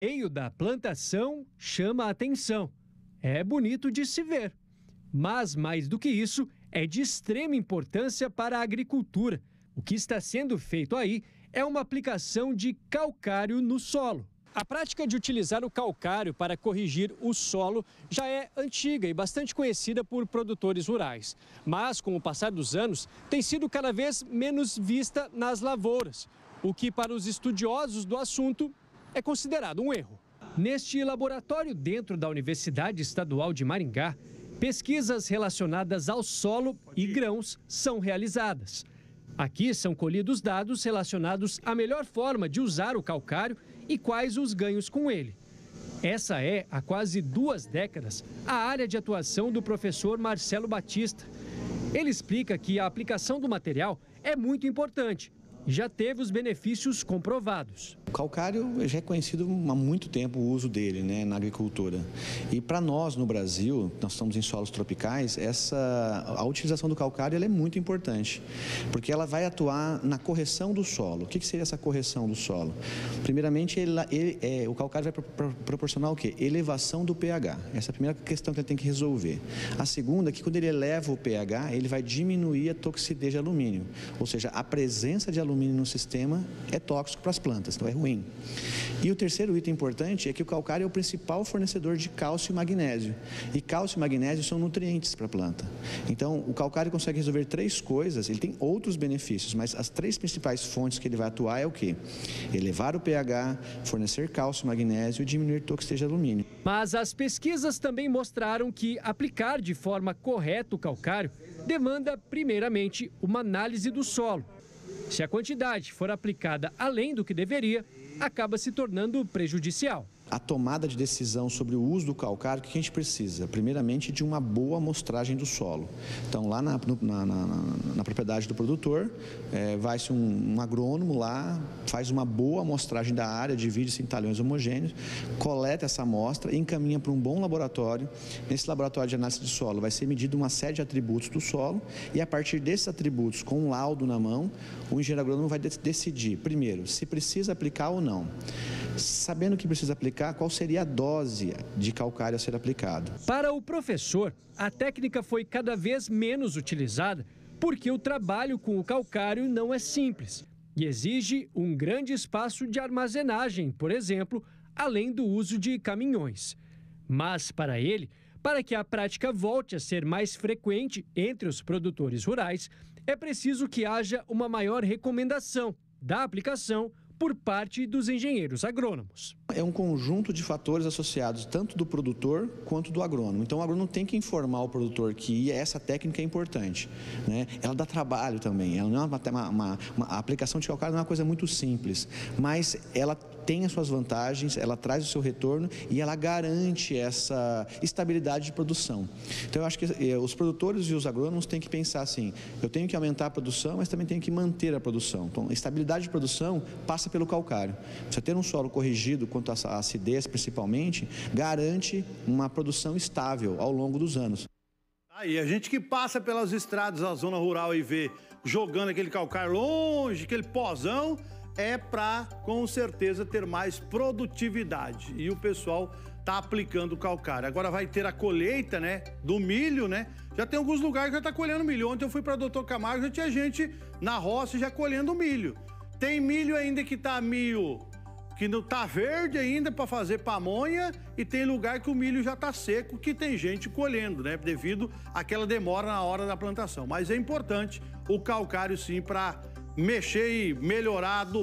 meio da plantação chama a atenção. É bonito de se ver. Mas, mais do que isso, é de extrema importância para a agricultura. O que está sendo feito aí é uma aplicação de calcário no solo. A prática de utilizar o calcário para corrigir o solo já é antiga e bastante conhecida por produtores rurais. Mas, com o passar dos anos, tem sido cada vez menos vista nas lavouras, o que, para os estudiosos do assunto, é considerado um erro. Neste laboratório dentro da Universidade Estadual de Maringá, pesquisas relacionadas ao solo e grãos são realizadas. Aqui são colhidos dados relacionados à melhor forma de usar o calcário e quais os ganhos com ele. Essa é, há quase 2 décadas, a área de atuação do professor Marcelo Batista. Ele explica que a aplicação do material é muito importante e já teve os benefícios comprovados. O calcário já é conhecido há muito tempo o uso dele, na agricultura. E para nós no Brasil, nós estamos em solos tropicais, a utilização do calcário ela é muito importante, porque ela vai atuar na correção do solo. O que seria essa correção do solo? Primeiramente, o calcário vai proporcionar o quê? Elevação do pH. Essa é a primeira questão que ele tem que resolver. A segunda é que quando ele eleva o pH, ele vai diminuir a toxidez de alumínio. Ou seja, a presença de alumínio no sistema é tóxico para as plantas, então é ruim. E o terceiro item importante é que o calcário é o principal fornecedor de cálcio e magnésio. E cálcio e magnésio são nutrientes para a planta. Então, o calcário consegue resolver 3 coisas, ele tem outros benefícios, mas as 3 principais fontes que ele vai atuar é o quê? Elevar o pH, fornecer cálcio e magnésio e diminuir toxidez de alumínio. Mas as pesquisas também mostraram que aplicar de forma correta o calcário demanda, primeiramente, uma análise do solo. Se a quantidade for aplicada além do que deveria, acaba se tornando prejudicial. A tomada de decisão sobre o uso do calcário, o que a gente precisa? Primeiramente, de uma boa amostragem do solo. Então, lá na propriedade do produtor, vai-se um agrônomo lá, faz uma boa amostragem da área, divide-se em talhões homogêneos, coleta essa amostra e encaminha para um bom laboratório. Nesse laboratório de análise de solo vai ser medido uma série de atributos do solo e, a partir desses atributos, com um laudo na mão, o engenheiro agrônomo vai decidir, primeiro, se precisa aplicar ou não. Sabendo que precisa aplicar, qual seria a dose de calcário a ser aplicado. Para o professor, a técnica foi cada vez menos utilizada porque o trabalho com o calcário não é simples e exige um grande espaço de armazenagem, por exemplo, além do uso de caminhões. Mas para ele, para que a prática volte a ser mais frequente entre os produtores rurais, é preciso que haja uma maior recomendação da aplicação por parte dos engenheiros agrônomos. É um conjunto de fatores associados tanto do produtor quanto do agrônomo. Então, o agrônomo tem que informar o produtor que essa técnica é importante, Ela dá trabalho também. Ela não é a aplicação de calcário não é uma coisa muito simples, mas ela tem as suas vantagens, ela traz o seu retorno e ela garante essa estabilidade de produção. Então, eu acho que os produtores e os agrônomos têm que pensar assim, eu tenho que aumentar a produção, mas também tenho que manter a produção. Então, a estabilidade de produção passa pelo calcário. Você ter um solo corrigido quanto à acidez, principalmente, garante uma produção estável ao longo dos anos. Aí, a gente que passa pelas estradas da zona rural e vê jogando aquele calcário longe, aquele pozão, é para, com certeza, ter mais produtividade. E o pessoal tá aplicando o calcário. Agora vai ter a colheita, do milho, Já tem alguns lugares que já tá colhendo milho. Ontem eu fui para Doutor Camargo, já tinha gente na roça já colhendo milho. Tem milho ainda que tá que não tá verde ainda para fazer pamonha e tem lugar que o milho já tá seco, que tem gente colhendo, devido àquela demora na hora da plantação. Mas é importante o calcário sim para mexer e melhorar do